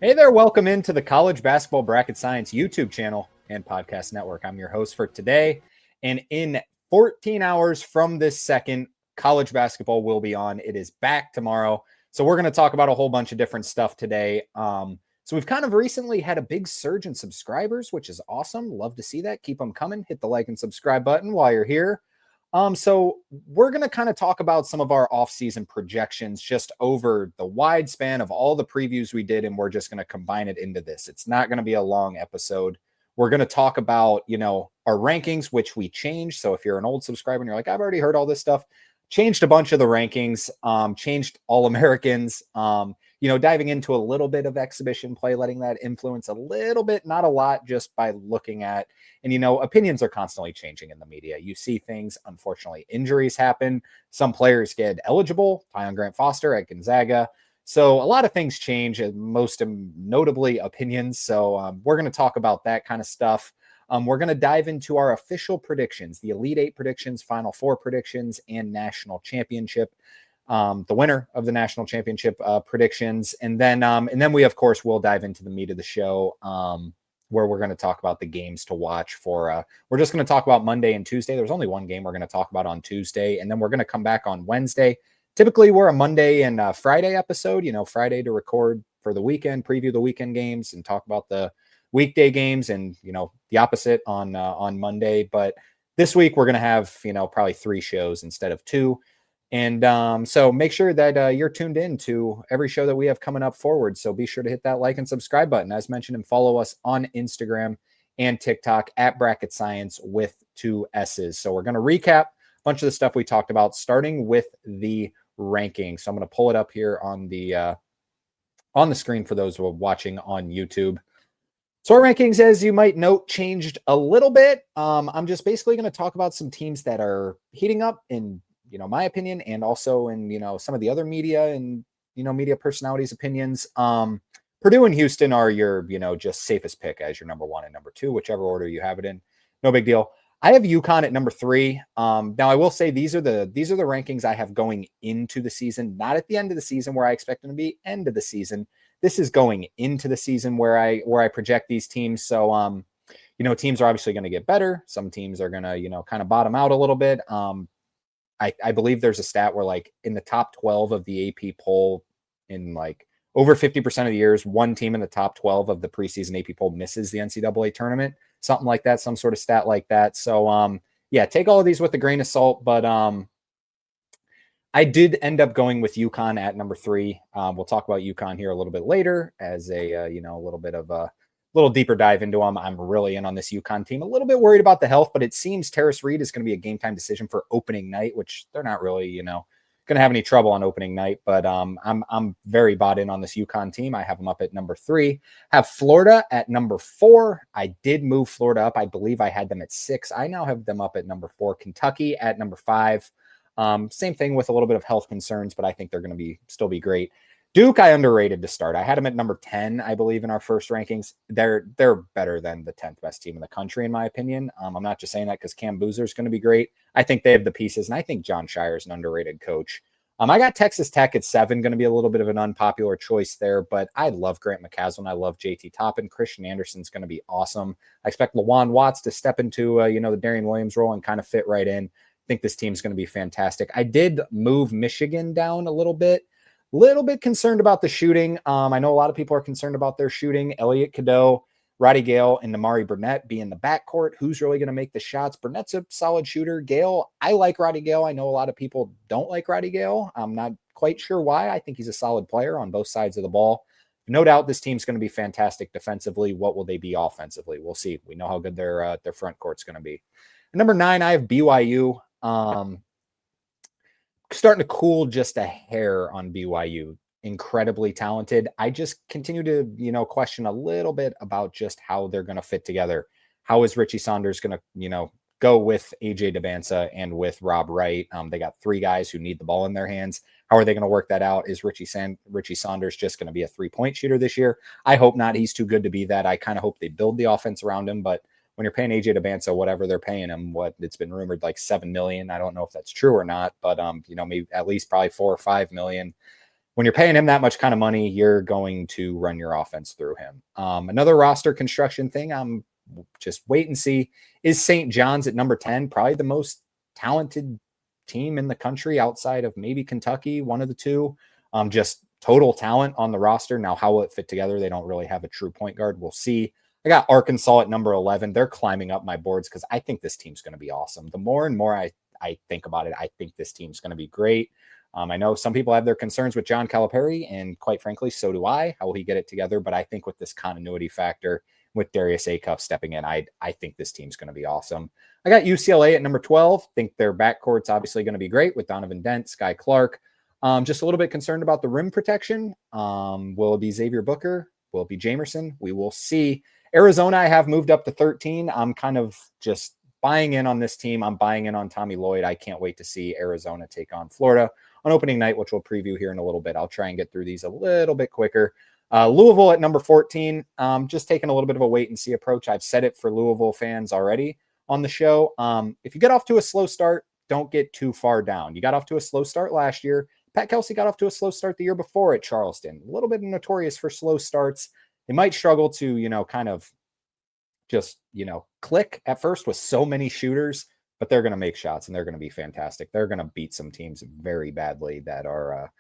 Hey there, welcome into the College Basketball Bracket Science YouTube channel and podcast network. I'm your host for today, and in 14 hours from this second, college basketball will be on. It is back tomorrow, so we're going to talk about a whole bunch of different stuff today. So we've kind of recently had a big surge in subscribers, which is awesome. Love to see that. Keep them coming. Hit the like and subscribe button while you're here. So we're going to kind of talk about some of our off-season projections just over the wide span of all the previews we did, and we're just going to combine it into this. It's not going to be a long episode. We're going to talk about, our rankings, which we changed. So if you're an old subscriber and you're like, I've already heard all this stuff, changed a bunch of the rankings, changed All-Americans, diving into a little bit of exhibition play, letting that influence a little bit, not a lot, just by looking at, and, opinions are constantly changing in the media. You see things, unfortunately, injuries happen. Some players get eligible, Tyon Grant Foster at Gonzaga. So a lot of things change, and most notably opinions. So we're going to talk about that kind of stuff. We're going to dive into our official predictions, the Elite Eight predictions, Final Four predictions, and National Championship. The winner of the national championship predictions. And then we, of course, will dive into the meat of the show where we're going to talk about the games to watch for. We're just going to talk about Monday and Tuesday. There's only one game we're going to talk about on Tuesday, and then we're going to come back on Wednesday. Typically, we're a Monday and Friday episode, Friday to record for the weekend, preview the weekend games, and talk about the weekday games, and, the opposite on Monday. But this week, we're going to have, probably 3 shows instead of 2. And so make sure that you're tuned in to every show that we have coming up forward. So be sure to hit that like and subscribe button, as mentioned, and follow us on Instagram and TikTok at Bracket Science with 2 S's. So we're going to recap a bunch of the stuff we talked about, starting with the rankings. So I'm going to pull it up here on the screen for those who are watching on YouTube. So our rankings, as you might note, changed a little bit. I'm just basically going to talk about some teams that are heating up in my opinion, and also in, some of the other media and, media personalities' opinions. Purdue and Houston are your, just safest pick as your number 1 and number 2, whichever order you have it in. No big deal. I have UConn at number 3. Now I will say these are the rankings I have going into the season, not at the end of the season where I expect them to be end of the season. This is going into the season where I project these teams. So, teams are obviously going to get better. Some teams are going to, kind of bottom out a little bit. I believe there's a stat where, like, in the top 12 of the AP poll, in like over 50% of the years, one team in the top 12 of the preseason AP poll misses the NCAA tournament, something like that, some sort of stat like that. So, yeah, take all of these with a grain of salt. But I did end up going with UConn at number 3. We'll talk about UConn here a little bit later as a, a little bit of a little deeper dive into them. I'm really in on this UConn team. A little bit worried about the health, but it seems Terrace Reed is going to be a game time decision for opening night, which they're not really, going to have any trouble on opening night. But I'm very bought in on this UConn team. I have them up at number 3. Have Florida at number 4. I did move Florida up. I believe I had them at 6. I now have them up at number 4. Kentucky at number 5. Same thing with a little bit of health concerns, but I think they're going to still be great. Duke, I underrated to start. I had them at number 10, I believe, in our first rankings. They're better than the 10th best team in the country, in my opinion. I'm not just saying that because Cam Boozer is going to be great. I think they have the pieces, and I think John Shire is an underrated coach. I got Texas Tech at 7, going to be a little bit of an unpopular choice there, but I love Grant McCasland. I love JT Toppin. Christian Anderson's going to be awesome. I expect LaJuan Watts to step into, the Darian Williams role and kind of fit right in. I think this team's going to be fantastic. I did move Michigan down a little bit concerned about the shooting. I know a lot of people are concerned about their shooting. Elliot Cadeau, Roddy Gale, and Namari Burnett be in the backcourt. Who's really going to make the shots? Burnett's a solid shooter. Gale, I like Roddy Gale. I know a lot of people don't like Roddy Gale. I'm not quite sure why. I think he's a solid player on both sides of the ball. No doubt this team's going to be fantastic defensively. What will they be offensively? We'll see. We know how good their front court's going to be. At number 9, I have BYU. Starting to cool just a hair on BYU. Incredibly talented. I just continue to, question a little bit about just how they're going to fit together. How is Richie Saunders going to, go with AJ Debansa and with Rob Wright? They got 3 guys who need the ball in their hands. How are they going to work that out? Is Richie Saunders just going to be a 3-point shooter this year? I hope not. He's too good to be that. I kind of hope they build the offense around him, but when you're paying AJ Debansa, whatever they're paying him, what it's been rumored like $7 million. I don't know if that's true or not, but maybe at least probably $4 or $5 million. when you're paying him that much kind of money, you're going to run your offense through him. Another roster construction thing, I'm just wait and see, is St. John's at number 10, probably the most talented team in the country outside of maybe Kentucky, one of the two. Just total talent on the roster. Now, how will it fit together? They don't really have a true point guard. We'll see. I got Arkansas at number 11. They're climbing up my boards because I think this team's going to be awesome. The more and more I think about it, I think this team's going to be great. I know some people have their concerns with John Calipari, and quite frankly, so do I. How will he get it together? But I think with this continuity factor, with Darius Acuff stepping in, I think this team's going to be awesome. I got UCLA at number 12. Think their backcourt's obviously going to be great with Donovan Dent, Sky Clark. Just a little bit concerned about the rim protection. Will it be Xavier Booker? Will it be Jamerson? We will see. Arizona, I have moved up to 13. I'm kind of just buying in on this team. I'm buying in on Tommy Lloyd. I can't wait to see Arizona take on Florida on opening night, which we'll preview here in a little bit. I'll try and get through these a little bit quicker. Louisville at number 14, just taking a little bit of a wait and see approach. I've said it for Louisville fans already on the show. If you get off to a slow start, don't get too far down. You got off to a slow start last year. Pat Kelsey got off to a slow start the year before at Charleston. A little bit notorious for slow starts. They might struggle to, kind of just, click at first with so many shooters, but they're going to make shots and they're going to be fantastic. They're going to beat some teams very badly that are,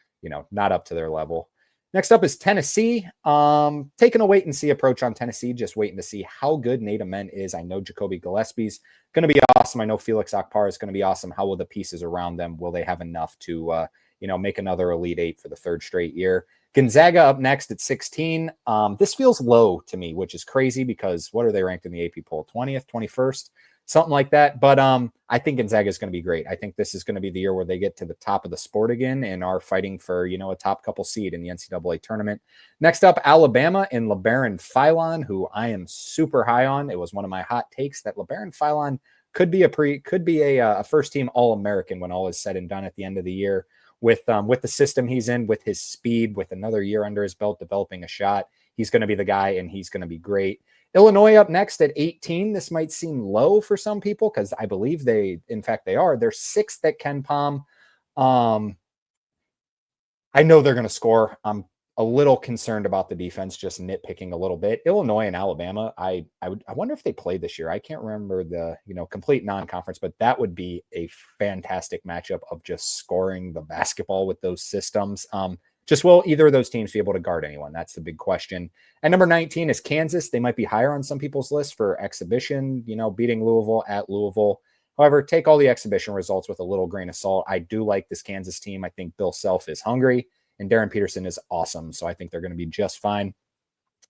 not up to their level. Next up is Tennessee. Taking a wait and see approach on Tennessee, just waiting to see how good Nate Amen is. I know Jacoby Gillespie's going to be awesome. I know Felix Akpar is going to be awesome. How will the pieces around them, will they have enough to, make another Elite Eight for the third straight year? Gonzaga up next at 16. This feels low to me, which is crazy because what are they ranked in the AP poll? 20th, 21st, something like that. But I think Gonzaga is going to be great. I think this is going to be the year where they get to the top of the sport again and are fighting for, a top couple seed in the NCAA tournament. Next up, Alabama and LeBaron Philon, who I am super high on. It was one of my hot takes that LeBaron Philon could be a first team All-American when all is said and done at the end of the year. With the system he's in, with his speed, with another year under his belt, developing a shot, he's going to be the guy and he's going to be great. Illinois up next at 18. This might seem low for some people because I believe they are. They're sixth at Ken Pom. I know they're going to score. I'm a little concerned about the defense, just nitpicking a little bit. Illinois and Alabama, I wonder if they play this year. I can't remember the complete non-conference, but that would be a fantastic matchup of just scoring the basketball with those systems. Just will either of those teams be able to guard anyone? That's the big question. And number 19 is Kansas. They might be higher on some people's lists for exhibition, beating Louisville at Louisville. However, take all the exhibition results with a little grain of salt. I do like this Kansas team. I think Bill Self is hungry. And Darren Peterson is awesome, so I think they're going to be just fine.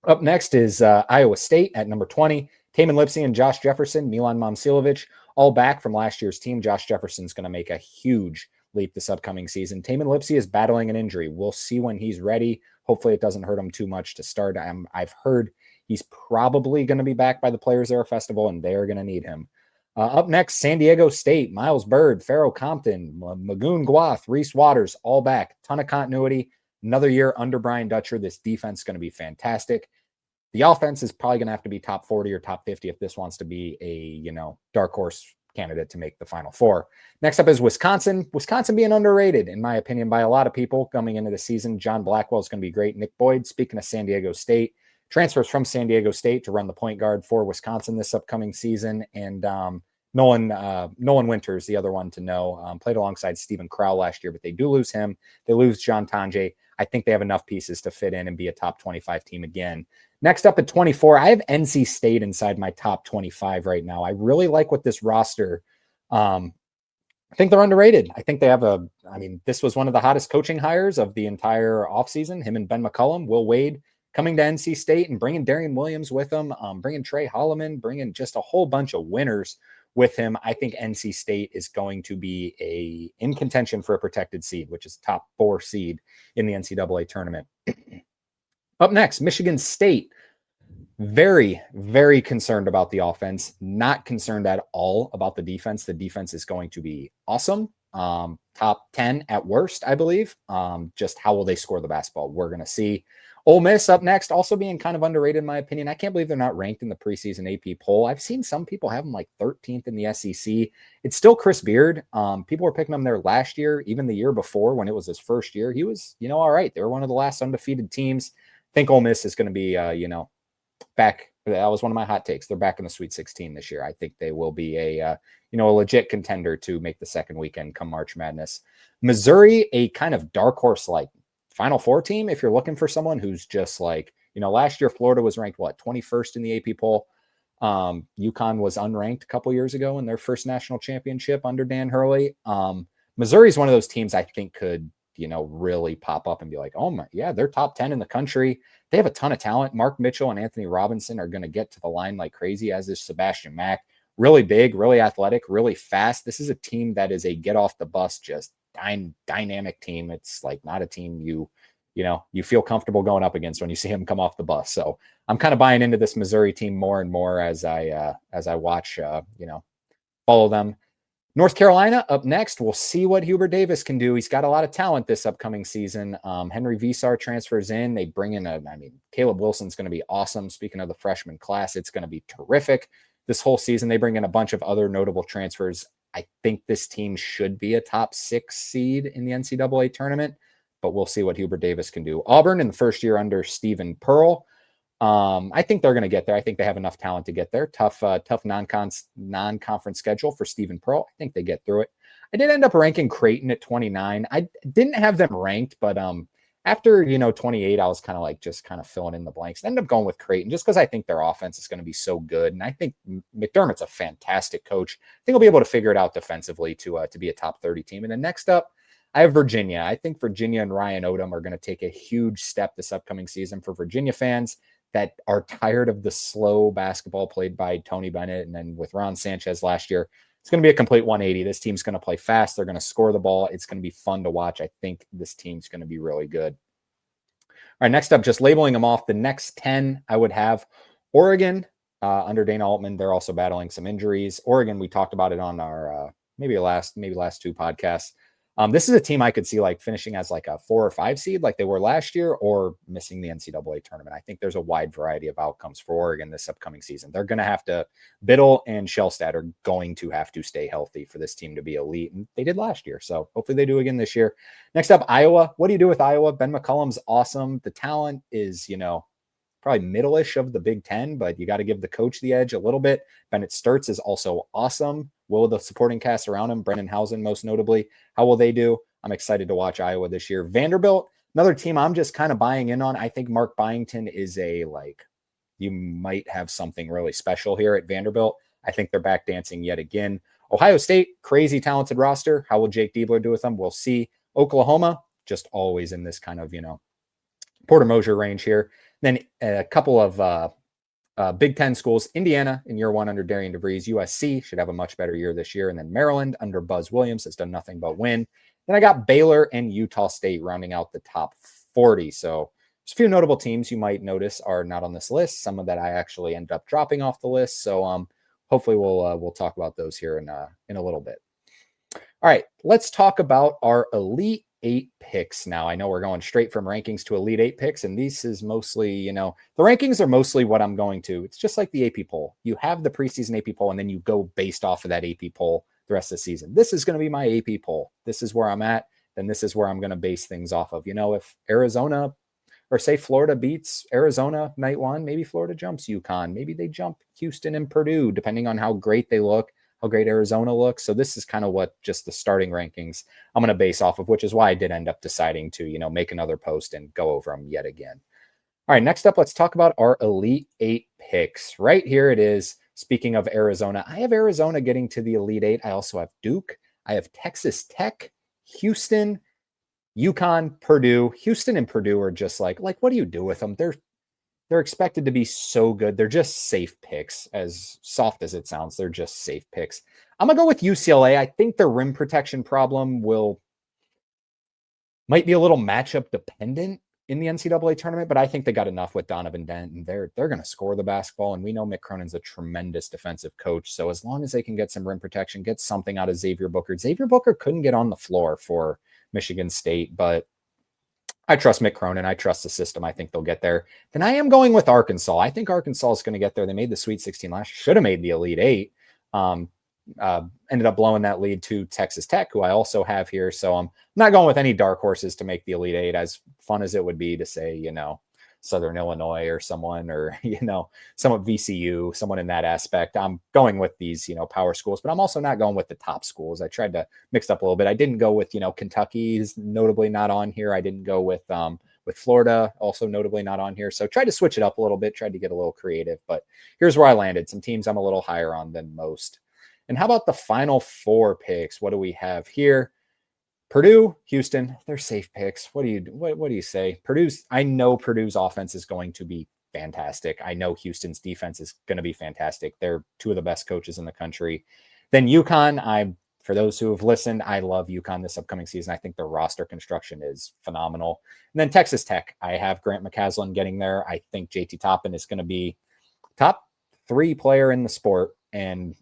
Up next is Iowa State at number 20. Taman Lipsey and Josh Jefferson, Milan Momcilovic, all back from last year's team. Josh Jefferson's going to make a huge leap this upcoming season. Taman Lipsey is battling an injury. We'll see when he's ready. Hopefully it doesn't hurt him too much to start. I've heard he's probably going to be back by the Players Era Festival, and they're going to need him. Up next, San Diego State, Miles Byrd, Pharaoh Compton, Magoon Guath, Reese Waters, all back. Ton of continuity. Another year under Brian Dutcher. This defense is going to be fantastic. The offense is probably going to have to be top 40 or top 50 if this wants to be a, dark horse candidate to make the Final Four. Next up is Wisconsin. Wisconsin being underrated, in my opinion, by a lot of people coming into the season. John Blackwell is going to be great. Nick Boyd, speaking of San Diego State, transfers from San Diego State to run the point guard for Wisconsin this upcoming season. And Nolan Winters, the other one to know, played alongside Stephen Crowell last year, but they do lose him. They lose John Tanjay. I think they have enough pieces to fit in and be a top 25 team again. Next up at 24, I have NC State inside my top 25 right now. I really like what this roster. I think they're underrated. I think they have this was one of the hottest coaching hires of the entire offseason. Him and Ben McCullum, Will Wade coming to NC State and bringing Darian Williams with them, bringing Trey Holloman, bringing just a whole bunch of winners with him. I think NC State is going to be in contention for a protected seed, which is top 4 seed in the NCAA tournament. Up next, Michigan State. Very, very concerned about the offense. Not concerned at all about the defense. The defense is going to be awesome. Top 10 at worst, I believe. Just how will they score the basketball? We're going to see. Ole Miss up next, also being kind of underrated in my opinion. I can't believe they're not ranked in the preseason AP poll. I've seen some people have them like 13th in the SEC. It's still Chris Beard. People were picking him there last year, even the year before when it was his first year. He was, all right. They were one of the last undefeated teams. I think Ole Miss is going to be, back. That was one of my hot takes. They're back in the Sweet 16 this year. I think they will be a legit contender to make the second weekend come March Madness. Missouri, a kind of dark horse like Final Four team. If you're looking for someone who's just like, last year Florida was ranked 21st in the AP poll. UConn was unranked a couple years ago in their first national championship under Dan Hurley. Missouri is one of those teams I think could really pop up and be like, oh my, yeah, they're top 10 in the country. They have a ton of talent. Mark Mitchell and Anthony Robinson are going to get to the line like crazy, as is Sebastian Mack. Really big, really athletic, really fast. This is a team that is a get off the bus, just dynamic team. It's like not a team you feel comfortable going up against when you see him come off the bus. So I'm kind of buying into this Missouri team more and more as I watch, follow them. North Carolina up next. We'll see what Hubert Davis can do. He's got a lot of talent this upcoming season. Henry Visar transfers in. They bring in Caleb Wilson's going to be awesome. Speaking of the freshman class, it's going to be terrific. This whole season, they bring in a bunch of other notable transfers. I think this team should be a top 6 seed in the NCAA tournament, but we'll see what Hubert Davis can do. Auburn in the first year under Stephen Pearl. I think they're going to get there. I think they have enough talent to get there. Tough non-conference schedule for Stephen Pearl. I think they get through it. I did end up ranking Creighton at 29. I didn't have them ranked, but after 28, I was kind of filling in the blanks. I ended up going with Creighton just because I think their offense is going to be so good, and I think McDermott's a fantastic coach. I think he'll be able to figure it out defensively to be a top 30 team. And then next up, I have Virginia. I think Virginia and Ryan Odom are going to take a huge step this upcoming season. For Virginia fans that are tired of the slow basketball played by Tony Bennett and then with Ron Sanchez last year, it's going to be a complete 180. This team's going to play fast. They're going to score the ball. It's going to be fun to watch. I think this team's going to be really good. All right, next up, just labeling them off, the next 10 I would have Oregon under Dana Altman. They're also battling some injuries. Oregon, we talked about it on our maybe last 2 podcasts. This is a team I could see like finishing as like a 4 or 5 seed like they were last year, or missing the NCAA tournament. I think there's a wide variety of outcomes for Oregon this upcoming season. They're going to have to, Biddle and Shellstad are going to have to stay healthy for this team to be elite. And they did last year. So hopefully they do again this year. Next up, Iowa. What do you do with Iowa? Ben McCollum's awesome. The talent is, probably middle-ish of the Big Ten, but you got to give the coach the edge a little bit. Bennett Sturts is also awesome. Will the supporting cast around him, Brennan Hausen most notably, how will they do? I'm excited to watch Iowa this year. Vanderbilt, another team I'm just kind of buying in on. I think Mark Byington is you might have something really special here at Vanderbilt. I think they're back dancing yet again. Ohio State, crazy talented roster. How will Jake Diebler do with them? We'll see. Oklahoma, just always in this kind of, Porter Moser range here. Then a couple of Big Ten schools. Indiana in year 1 under Darian DeVries. USC should have a much better year this year. And then Maryland under Buzz Williams has done nothing but win. Then I got Baylor and Utah State rounding out the top 40. So there's a few notable teams you might notice are not on this list. Some of that I actually end up dropping off the list. So hopefully we'll talk about those here in a little bit. All right, let's talk about our Elite 8 picks now. I know we're going straight from rankings to Elite 8 picks, and this is mostly, the rankings are mostly what I'm going to. It's just like the AP poll. You have the preseason AP poll, and then you go based off of that AP poll the rest of the season. This is going to be my AP poll. This is where I'm at, then this is where I'm going to base things off of. If Arizona or say Florida beats Arizona night 1, maybe Florida jumps UConn. Maybe they jump Houston and Purdue, depending on how great they look, how great Arizona looks. So this is kind of what just the starting rankings I'm going to base off of, which is why I did end up deciding to, make another post and go over them yet again. All right, next up, let's talk about our Elite 8 picks. Right here it is. Speaking of Arizona, I have Arizona getting to the Elite 8. I also have Duke. I have Texas Tech, Houston, UConn, Purdue. Houston and Purdue are just like what do you do with them? They're expected to be so good. They're just safe picks. As soft as it sounds, they're just safe picks. I'm going to go with UCLA. I think their rim protection problem might be a little matchup dependent in the NCAA tournament, but I think they got enough with Donovan Dent, and they're going to score the basketball. And we know Mick Cronin's a tremendous defensive coach. So as long as they can get some rim protection, get something out of Xavier Booker. Xavier Booker couldn't get on the floor for Michigan State, but I trust Mick Cronin. I trust the system. I think they'll get there. Then I am going with Arkansas. I think Arkansas is going to get there. They made the Sweet 16 last year. Should have made the Elite Eight. Ended up blowing that lead to Texas Tech, who I also have here. So I'm not going with any dark horses to make the Elite Eight, as fun as it would be to say, Southern Illinois or someone, or, someone VCU, someone in that aspect. I'm going with these, power schools, but I'm also not going with the top schools. I tried to mix up a little bit. I didn't go with, Kentucky is notably not on here. I didn't go with Florida, also notably not on here. So tried to switch it up a little bit, tried to get a little creative, but here's where I landed. Some teams I'm a little higher on than most. And how about the final 4 picks? What do we have here? Purdue, Houston, they're safe picks. What do you say? I know Purdue's offense is going to be fantastic. I know Houston's defense is going to be fantastic. They're 2 of the best coaches in the country. Then UConn, for those who have listened, I love UConn this upcoming season. I think their roster construction is phenomenal. And then Texas Tech, I have Grant McCasland getting there. I think JT Toppin is going to be top 3 player in the sport. And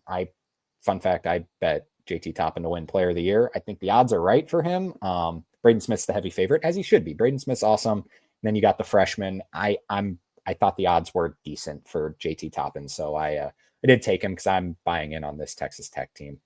fun fact, I bet JT Toppin to win Player of the Year. I think the odds are right for him. Braden Smith's the heavy favorite, as he should be. Braden Smith's awesome. And then you got the freshman. I thought the odds were decent for JT Toppin, so I did take him because I'm buying in on this Texas Tech team.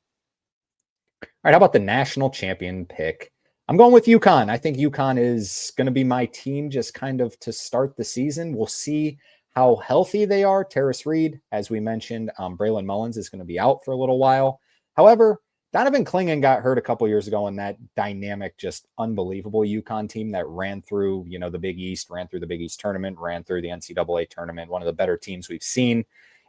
All right, how about the national champion pick? I'm going with UConn. I think UConn is going to be my team just kind of to start the season. We'll see how healthy they are. Terrace Reed, as we mentioned, Braylon Mullins is going to be out for a little while. However, Donovan Clingan got hurt a couple years ago in that dynamic, just unbelievable UConn team that ran through, the Big East, ran through the Big East tournament, ran through the NCAA tournament, one of the better teams we've seen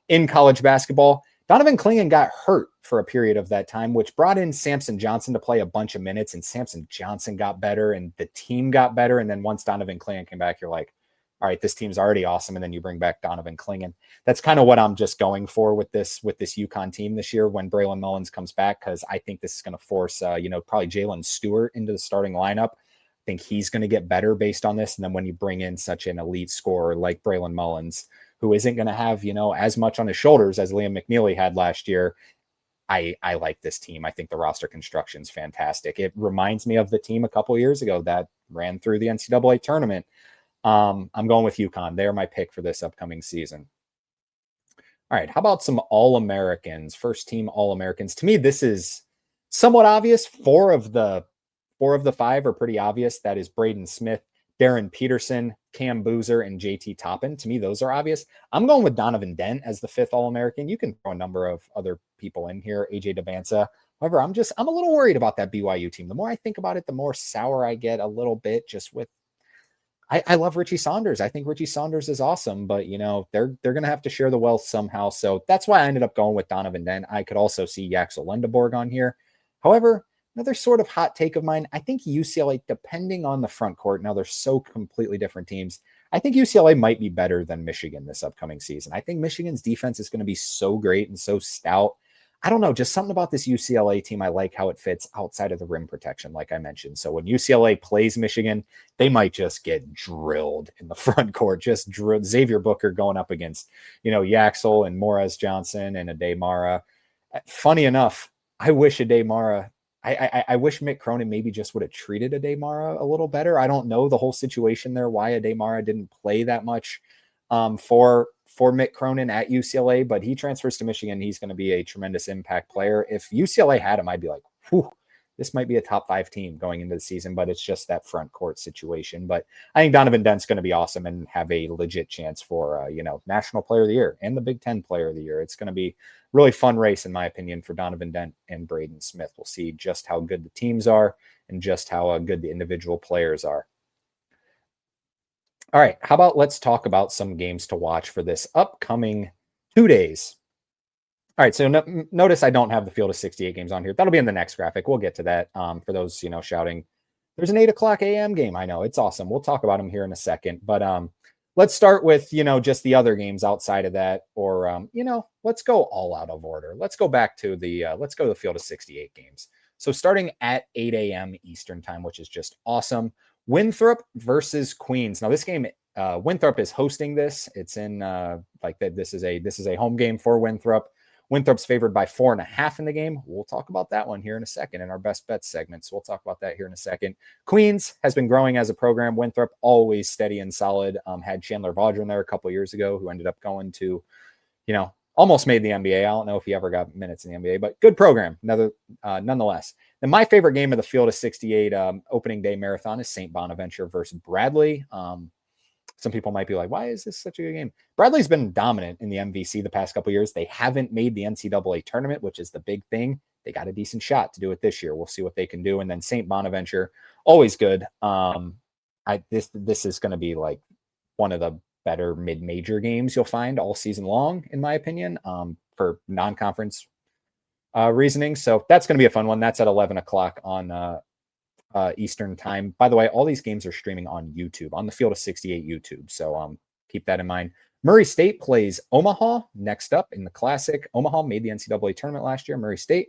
in college basketball. Donovan Clingan got hurt for a period of that time, which brought in Samson Johnson to play a bunch of minutes, and Samson Johnson got better and the team got better. And then once Donovan Clingan came back, you're like, all right, this team's already awesome. And then you bring back Donovan Clingan. That's kind of what I'm just going for with this UConn team this year when Braylon Mullins comes back, because I think this is going to force, probably Jalen Stewart into the starting lineup. I think he's going to get better based on this. And then when you bring in such an elite scorer like Braylon Mullins, who isn't going to have, as much on his shoulders as Liam McNeely had last year, I like this team. I think the roster construction is fantastic. It reminds me of the team a couple years ago that ran through the NCAA tournament. I'm going with UConn. They're my pick for this upcoming season. All right. How about some All-Americans, first team All-Americans? To me, this is somewhat obvious. 4 of the 5 are pretty obvious. That is Braden Smith, Darren Peterson, Cam Boozer, and JT Toppin. To me, those are obvious. I'm going with Donovan Dent as the 5th All-American. You can throw a number of other people in here, AJ DeBanza. However, I'm a little worried about that BYU team. The more I think about it, the more sour I get a little bit, just with I love Richie Saunders. I think Richie Saunders is awesome, but they're going to have to share the wealth somehow. So that's why I ended up going with Donovan Dent. I could also see Yaxel Lendeborg on here. However, another sort of hot take of mine, I think UCLA, depending on the front court, now they're so completely different teams. I think UCLA might be better than Michigan this upcoming season. I think Michigan's defense is going to be so great and so stout. I don't know, just something about this UCLA team. I like how it fits outside of the rim protection, like I mentioned. So when UCLA plays Michigan, they might just get drilled in the front court, just drilled. Xavier Booker going up against, Yaxel and Morez Johnson and Ade Mara. Funny enough, I wish Ade Mara, I wish Mick Cronin maybe just would have treated Ade Mara a little better. I don't know the whole situation there, why Ade Mara didn't play that much for Mick Cronin at UCLA, but he transfers to Michigan. He's going to be a tremendous impact player. If UCLA had him, I'd be like, whew, this might be a top 5 team going into the season, but it's just that front court situation. But I think Donovan Dent's going to be awesome and have a legit chance for, National Player of the Year and the Big Ten Player of the Year. It's going to be really fun race, in my opinion, for Donovan Dent and Braden Smith. We'll see just how good the teams are and just how good the individual players are. All right, how about let's talk about some games to watch for this upcoming 2 days. All right, so notice I don't have the field of 68 games on here. That'll be in the next graphic. We'll get to that. For those, shouting, there's an 8 o'clock a.m. game. I know, it's awesome. We'll talk about them here in a second. But let's start with, just the other games outside of that. Or, let's go all out of order. Let's go back to the field of 68 games. So starting at 8 a.m. Eastern time, which is just awesome. Winthrop versus Queens. Now this game, Winthrop is hosting this. It's in this is a home game for Winthrop. Winthrop's favored by 4.5 in the game. We'll talk about that one here in a second in our best bets segment. So we'll talk about that here in a second. Queens has been growing as a program. Winthrop always steady and solid. Had Chandler Vaudrin there a couple years ago, who ended up going to, almost made the NBA. I don't know if he ever got minutes in the NBA, but good program. Nonetheless. And my favorite game of the Field of 68 opening day marathon is St. Bonaventure versus Bradley. Some people might be like, why is this such a good game? Bradley's been dominant in the MVC the past couple of years. They haven't made the NCAA tournament, which is the big thing. They got a decent shot to do it this year. We'll see what they can do. And then St. Bonaventure, always good. This is going to be like one of the better mid-major games you'll find all season long, in my opinion, for non-conference reasoning. So that's going to be a fun one. That's at 11 o'clock on Eastern time. By the way, all these games are streaming on YouTube, on the Field of 68 YouTube. So keep that in mind. Murray State plays Omaha next up in the Classic. Omaha made the NCAA tournament last year. Murray State,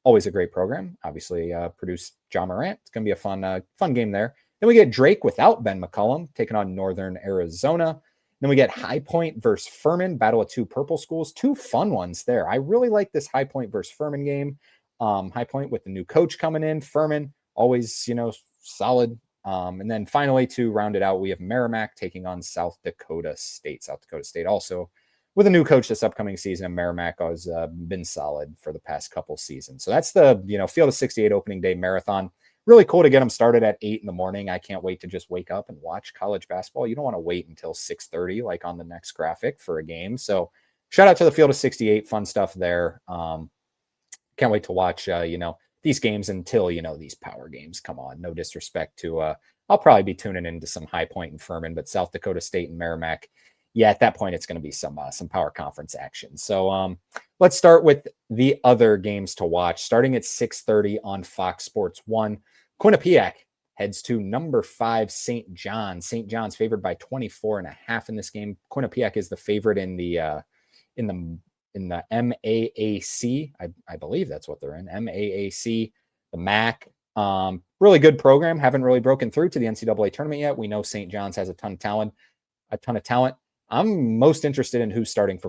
always a great program. Obviously produced John Morant. It's going to be a fun game there. Then we get Drake without Ben McCullum taking on Northern Arizona. Then we get High Point versus Furman, battle of two purple schools. Two fun ones there. I really like this High Point versus Furman game. High Point with the new coach coming in. Furman, always, solid. And then finally, to round it out, we have Merrimack taking on South Dakota State. South Dakota State also with a new coach this upcoming season, and Merrimack has been solid for the past couple seasons. So that's the, Field of 68 opening day marathon. Really cool to get them started at 8 in the morning. I can't wait to just wake up and watch college basketball. You don't want to wait until 6:30, like on the next graphic for a game. So shout out to the Field of 68. Fun stuff there. Can't wait to watch, these games until, these power games come on. No disrespect to, I'll probably be tuning into some High Point and Furman, but South Dakota State and Merrimack, yeah, at that point, it's going to be some power conference action. So let's start with the other games to watch. Starting at 6:30 on Fox Sports 1, Quinnipiac heads to number 5 St. John's. St. John's favored by 24.5 in this game. Quinnipiac is the favorite in the MAAC. I believe that's what they're in. MAAC, the MAC. Really good program. Haven't really broken through to the NCAA tournament yet. We know St. John's has a ton of talent. I'm most interested in who's starting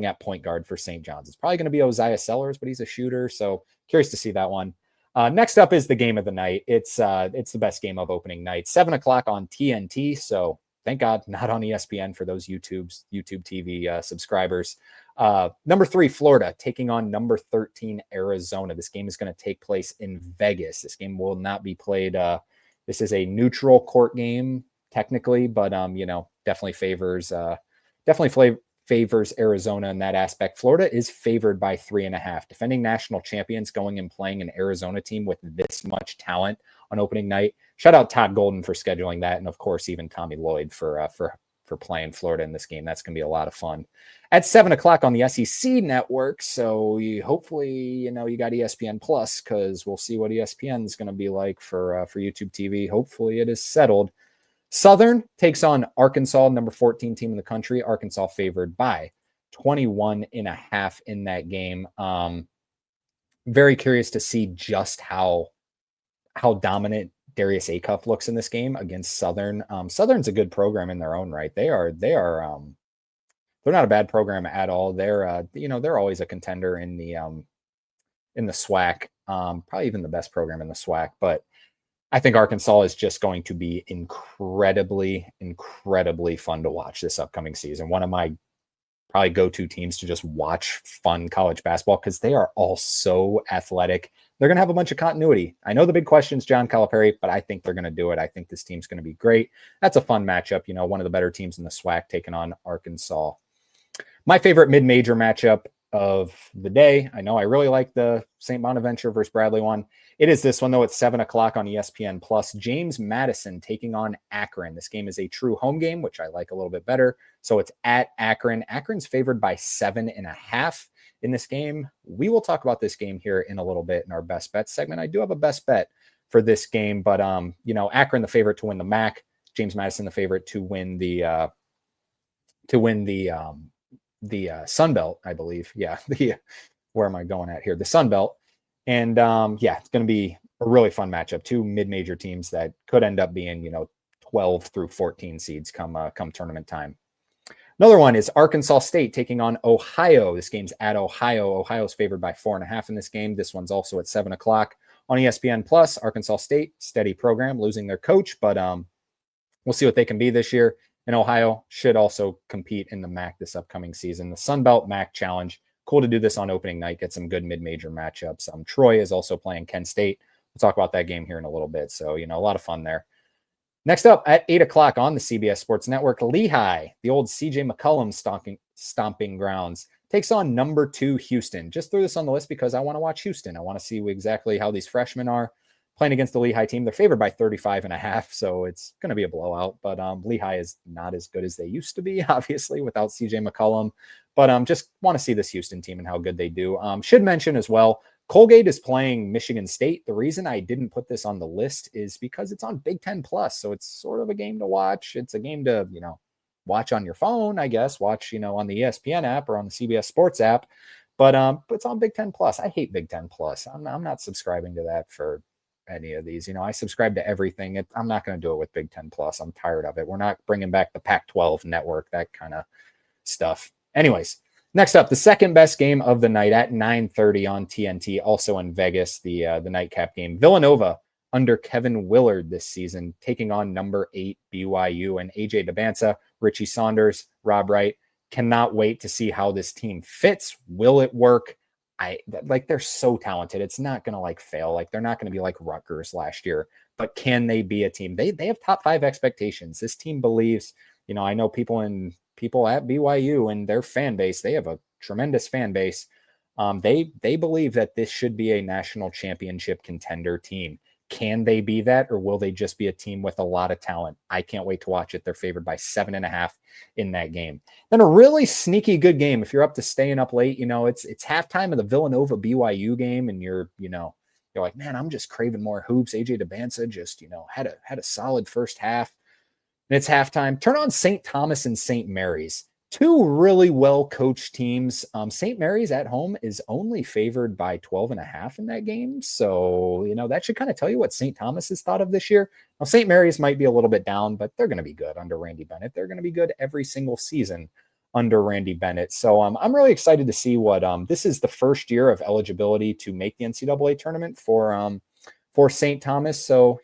at point guard for St. John's. It's probably going to be Oziah Sellers, but he's a shooter, so curious to see that one. Next up is the game of the night. It's the best game of opening night. 7 o'clock on TNT. So thank God, not on ESPN for those YouTube TV subscribers. Number 3, Florida taking on number 13, Arizona. This game is going to take place in Vegas. This game will not be played. This is a neutral court game technically, but definitely favors Arizona in that aspect. Florida is favored by 3.5. Defending national champions going and playing an Arizona team with this much talent on opening night. Shout out Todd Golden for scheduling that, and of course even Tommy Lloyd for playing Florida in this game. That's going to be a lot of fun. At 7 o'clock on the SEC network, so hopefully you got ESPN Plus, because we'll see what ESPN is going to be like for YouTube TV. Hopefully it is settled. Southern takes on Arkansas, number 14 team in the country. Arkansas favored by 21.5 in that game. Very curious to see just how dominant Darius Acuff looks in this game against Southern. Southern's a good program in their own right. They're not a bad program at all. They're always a contender in the SWAC. Probably even the best program in the SWAC, but I think Arkansas is just going to be incredibly, incredibly fun to watch this upcoming season. One of my probably go-to teams to just watch fun college basketball, because they are all so athletic. They're going to have a bunch of continuity. I know the big question is John Calipari, but I think they're going to do it. I think this team's going to be great. That's a fun matchup. One of the better teams in the SWAC taking on Arkansas. My favorite mid-major matchup of the day. I know I really like the St. Bonaventure versus Bradley one. It is this one, though. It's 7 o'clock on ESPN Plus. James Madison taking on Akron. This game is a true home game, which I like a little bit better. So it's at Akron. Akron's favored by 7.5 in this game. We will talk about this game here in a little bit in our best bet segment. I do have a best bet for this game, but Akron the favorite to win the MAC. James Madison the favorite to win the Sun Belt, I believe. Yeah, where am I going at here? The Sun Belt. And it's going to be a really fun matchup. Two mid-major teams that could end up being, 12 through 14 seeds come tournament time. Another one is Arkansas State taking on Ohio. This game's at Ohio. Ohio's favored by 4.5 in this game. This one's also at 7 o'clock on ESPN Plus. Arkansas State, steady program, losing their coach, but we'll see what they can be this year. And Ohio should also compete in the MAC this upcoming season. The Sun Belt MAC Challenge. Cool to do this on opening night, get some good mid-major matchups. Troy is also playing Kent State. We'll talk about that game here in a little bit. So, a lot of fun there. Next up at 8 o'clock on the CBS Sports Network, Lehigh, the old CJ McCollum stomping grounds, takes on number 2 Houston. Just threw this on the list because I want to watch Houston. I want to see exactly how these freshmen are playing against the Lehigh team. They're favored by 35.5, so it's going to be a blowout. But Lehigh is not as good as they used to be, obviously, without CJ McCollum. But just want to see this Houston team and how good they do. Should mention as well, Colgate is playing Michigan State. The reason I didn't put this on the list is because it's on Big Ten Plus. So it's sort of a game to watch. It's a game to, watch on your phone, I guess. Watch, on the ESPN app or on the CBS Sports app. But it's on Big Ten Plus. I hate Big Ten Plus. I'm not subscribing to that for any of these. I subscribe to everything. I'm not going to do it with Big Ten Plus. I'm tired of it. We're not bringing back the Pac-12 network, that kind of stuff. Anyways, next up, the second best game of the night at 9:30 on TNT, also in Vegas, the nightcap game. Villanova under Kevin Willard this season, taking on number 8 BYU and AJ DeBanza, Richie Saunders, Rob Wright. Cannot wait to see how this team fits. Will it work? They're so talented. It's not going to fail. They're not going to be like Rutgers last year, but can they be a team? They have top 5 expectations. This team believes, I know people at BYU and their fan base, they have a tremendous fan base. They believe that this should be a national championship contender team. Can they be that, or will they just be a team with a lot of talent? I can't wait to watch it. They're favored by 7.5 in that game. Then a really sneaky good game. If you're up to staying up late, it's halftime of the Villanova BYU game, and you're like, man, I'm just craving more hoops. AJ DeBanza just, had a solid first half. And it's halftime. Turn on St. Thomas and St. Mary's. 2 really well-coached teams. St. Mary's at home is only favored by 12.5 in that game. So, that should kind of tell you what St. Thomas has thought of this year. Now, St. Mary's might be a little bit down, but they're going to be good under Randy Bennett. They're going to be good every single season under Randy Bennett. So I'm really excited to see what this is the first year of eligibility to make the NCAA tournament for St. Thomas. So,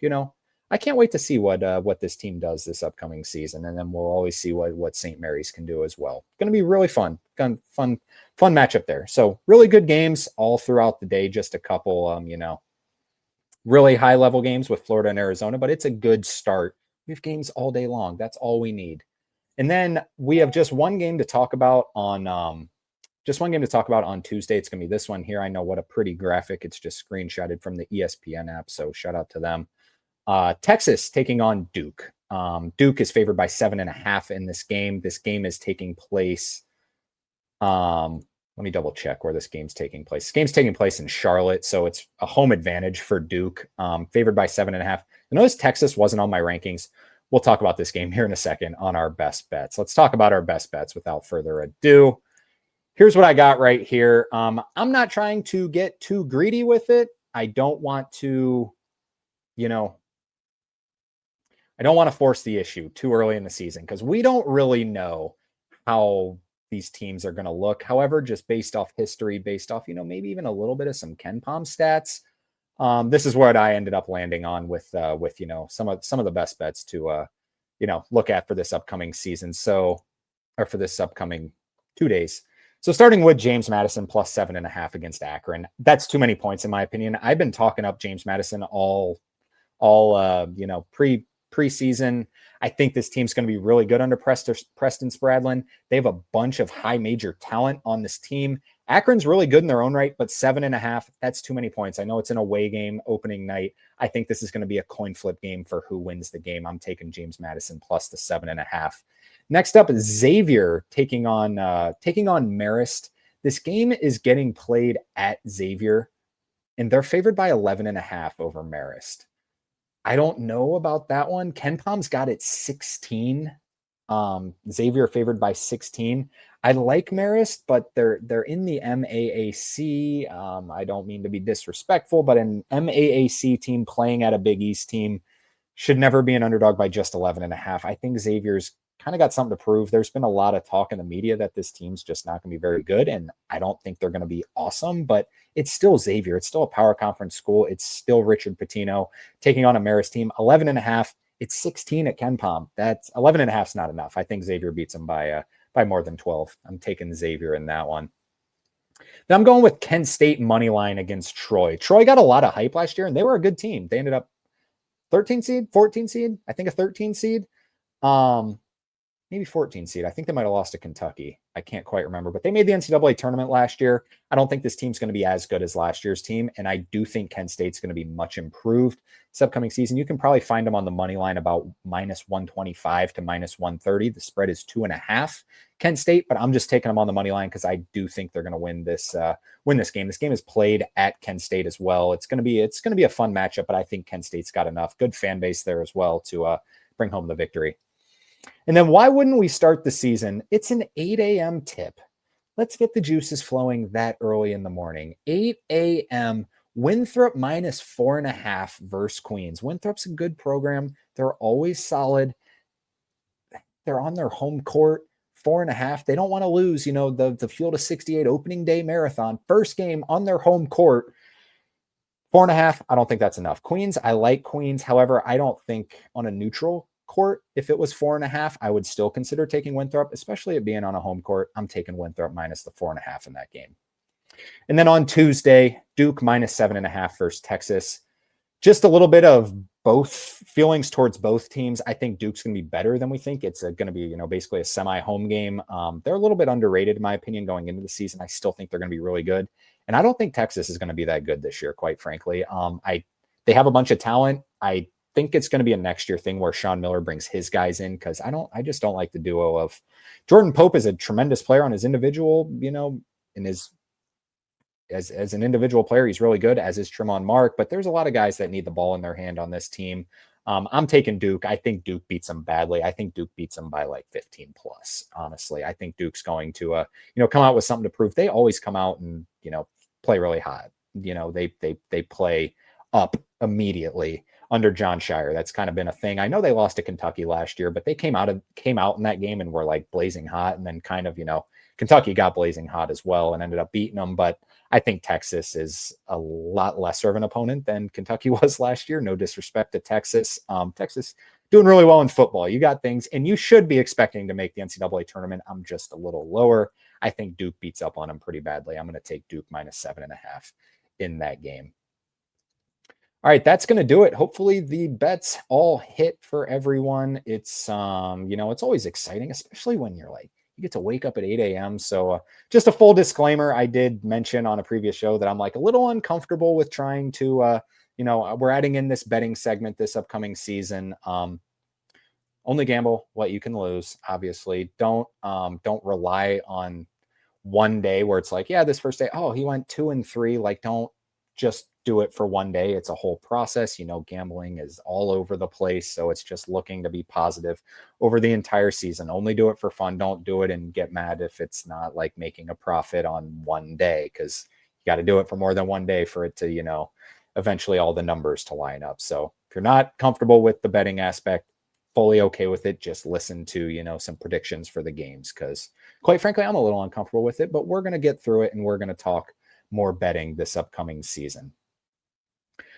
I can't wait to see what this team does this upcoming season, and then we'll always see what St. Mary's can do as well. Going to be really fun matchup there. So really good games all throughout the day. Just a couple, really high level games with Florida and Arizona, but it's a good start. We have games all day long. That's all we need. And then we have just one game to talk about on Tuesday. It's going to be this one here. I know, what a pretty graphic. It's just screenshotted from the ESPN app. So shout out to them. Texas taking on Duke. Duke is favored by 7.5 in this game. This game is taking place. Let me double check where this game's taking place. This game's taking place in Charlotte, so it's a home advantage for Duke. Favored by 7.5. I notice Texas wasn't on my rankings. We'll talk about this game here in a second on our best bets. Let's talk about our best bets without further ado. Here's what I got right here. I'm not trying to get too greedy with it. I don't want to, I don't want to force the issue too early in the season because we don't really know how these teams are going to look. However, just based off history, based off, maybe even a little bit of some KenPom stats, this is what I ended up landing on with some of the best bets to look at for this upcoming season. So, or for this upcoming 2 days. So starting with James Madison plus 7.5 against Akron. That's too many points in my opinion. I've been talking up James Madison all preseason. I think this team's going to be really good under Preston Spradlin. They have a bunch of high major talent on this team. Akron's really good in their own right, but 7.5, that's too many points. I know it's an away game opening night. I think this is going to be a coin flip game for who wins the game. I'm taking James Madison plus the 7.5. Next up is Xavier taking on Marist. This game is getting played at Xavier, and they're favored by 11.5 over Marist. I don't know about that one. KenPom's got it 16. Xavier favored by 16. I like Marist, but they're in the MAAC. I don't mean to be disrespectful, but an MAAC team playing at a Big East team should never be an underdog by just 11.5. I think Xavier's kind of got something to prove. There's been a lot of talk in the media that this team's just not going to be very good, and I don't think they're going to be awesome, but it's still Xavier. It's still a power conference school. It's still Richard Pitino taking on a Marist team. 11.5. It's 16 at Ken Pom. That's 11.5 is not enough. I think Xavier beats them by more than 12. I'm taking Xavier in that one. Then I'm going with Kent State money line against Troy. Troy got a lot of hype last year, and they were a good team. They ended up 13 seed, 14 seed, I think a 13 seed. Maybe 14 seed. I think they might have lost to Kentucky. I can't quite remember, but they made the NCAA tournament last year. I don't think this team's going to be as good as last year's team, and I do think Kent State's going to be much improved this upcoming season. You can probably find them on the money line about -125 to -130. The spread is 2.5 Kent State, but I'm just taking them on the money line because I do think they're going to win this game. This game is played at Kent State as well. It's going to be a fun matchup, but I think Kent State's got enough good fan base there as well to bring home the victory. And then why wouldn't we start the season? It's an 8 a.m. tip. Let's get the juices flowing that early in the morning. 8 a.m. Winthrop -4.5 versus Queens. Winthrop's a good program. They're always solid. They're on their home court. 4.5. They don't want to lose, the Field of 68 opening day marathon. First game on their home court. 4.5. I don't think that's enough. Queens, I like Queens. However, I don't think on a neutral court, if it was 4.5, I would still consider taking Winthrop, especially it being on a home court. I'm taking Winthrop minus the 4.5 in that game. And then on Tuesday, Duke -7.5 versus Texas. Just a little bit of both feelings towards both teams. I think Duke's going to be better than we think. It's going to be, basically a semi-home game. They're a little bit underrated, in my opinion, going into the season. I still think they're going to be really good. And I don't think Texas is going to be that good this year, quite frankly. They have a bunch of talent. I think it's going to be a next year thing where Sean Miller brings his guys in, because I just don't like the duo of Jordan Pope is a tremendous player on his individual, in his as an individual player, he's really good, as is Tremont Mark, but there's a lot of guys that need the ball in their hand on this team. I'm taking Duke. I think Duke beats them badly. I think Duke beats them by like 15 plus, honestly. I think Duke's going to, come out with something to prove. They always come out and, play really hot. They play up immediately under John Shire. That's kind of been a thing. I know they lost to Kentucky last year, but they came out in that game and were like blazing hot. And then kind of, Kentucky got blazing hot as well and ended up beating them. But I think Texas is a lot lesser of an opponent than Kentucky was last year. No disrespect to Texas. Texas doing really well in football. You got things, and you should be expecting to make the NCAA tournament. I'm just a little lower. I think Duke beats up on them pretty badly. I'm going to take Duke -7.5 in that game. All right, that's going to do it. Hopefully the bets all hit for everyone. It's, it's always exciting, especially when you get to wake up at 8 a.m. So just a full disclaimer, I did mention on a previous show that I'm like a little uncomfortable with trying to, we're adding in this betting segment this upcoming season. Only gamble what you can lose. Obviously, don't rely on one day where it's like, yeah, this first day, oh, he went 2 and 3. Like, don't just do it for one day. It's a whole process. Gambling is all over the place. So it's just looking to be positive over the entire season. Only do it for fun. Don't do it and get mad if it's not like making a profit on one day, because you got to do it for more than one day for it to, eventually all the numbers to line up. So if you're not comfortable with the betting aspect, fully okay with it, just listen to, some predictions for the games, because quite frankly, I'm a little uncomfortable with it, but we're going to get through it and we're going to talk more betting this upcoming season.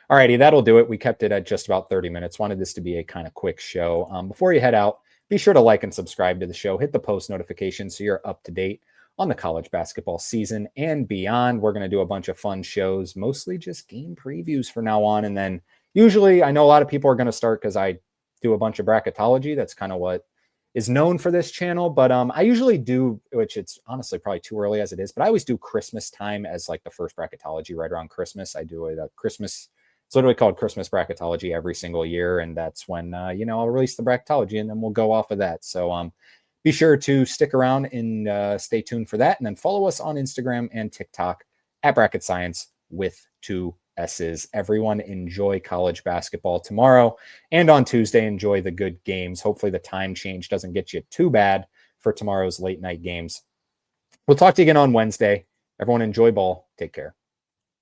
All righty, that'll do it. We kept it at just about 30 minutes. Wanted this to be a kind of quick show. Before you head out, be sure to like and subscribe to the show. Hit the post notifications so you're up to date on the college basketball season and beyond. We're going to do a bunch of fun shows, mostly just game previews for now on. And then usually, I know a lot of people are going to start because I do a bunch of bracketology. That's kind of what is known for this channel. But I usually do, which it's honestly probably too early as it is, but I always do Christmas time as like the first bracketology right around Christmas. I do a Christmas, it's literally called Christmas bracketology every single year. And that's when, I'll release the bracketology and then we'll go off of that. So be sure to stick around and stay tuned for that. And then follow us on Instagram and TikTok at Bracket Science with 2 S's. Everyone enjoy college basketball tomorrow and on Tuesday. Enjoy the good games. Hopefully the time change doesn't get you too bad for tomorrow's late night games. We'll talk to you again on Wednesday. Everyone enjoy ball. Take care.